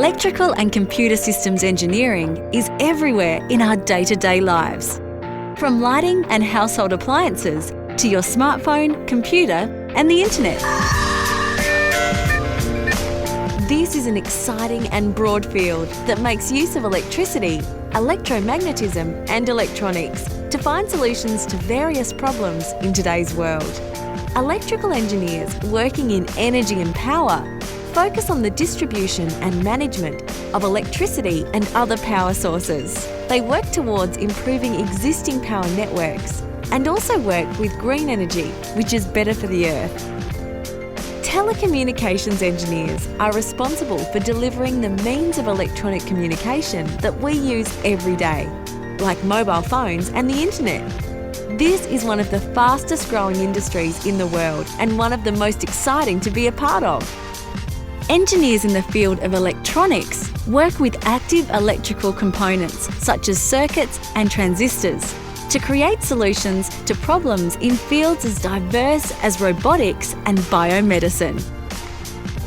Electrical and computer systems engineering is everywhere in our day-to-day lives. From lighting and household appliances to your smartphone, computer, and the internet. This is an exciting and broad field that makes use of electricity, electromagnetism, and electronics to find solutions to various problems in today's world. Electrical engineers working in energy and power focus on the distribution and management of electricity and other power sources. They work towards improving existing power networks and also work with green energy, which is better for the earth. Telecommunications engineers are responsible for delivering the means of electronic communication that we use every day, like mobile phones and the internet. This is one of the fastest growing industries in the world and one of the most exciting to be a part of. Engineers in the field of electronics work with active electrical components such as circuits and transistors to create solutions to problems in fields as diverse as robotics and biomedicine.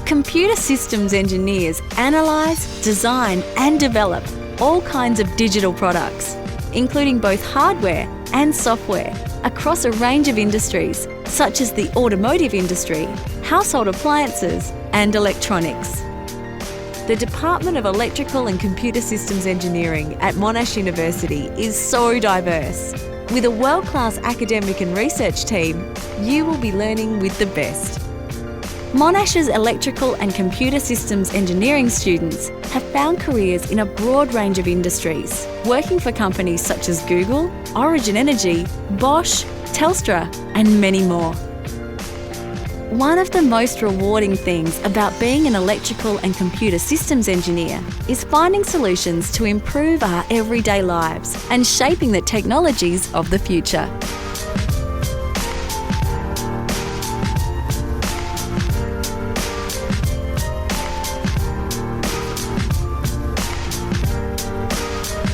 Computer systems engineers analyse, design and develop all kinds of digital products, including both hardware and software, across a range of industries such as the automotive industry, household appliances and electronics. The Department of Electrical and Computer Systems Engineering at Monash University is so diverse. With a world-class academic and research team, you will be learning with the best. Monash's electrical and computer systems engineering students have found careers in a broad range of industries, working for companies such as Google, Origin Energy, Bosch, Telstra, and many more. One of the most rewarding things about being an electrical and computer systems engineer is finding solutions to improve our everyday lives and shaping the technologies of the future.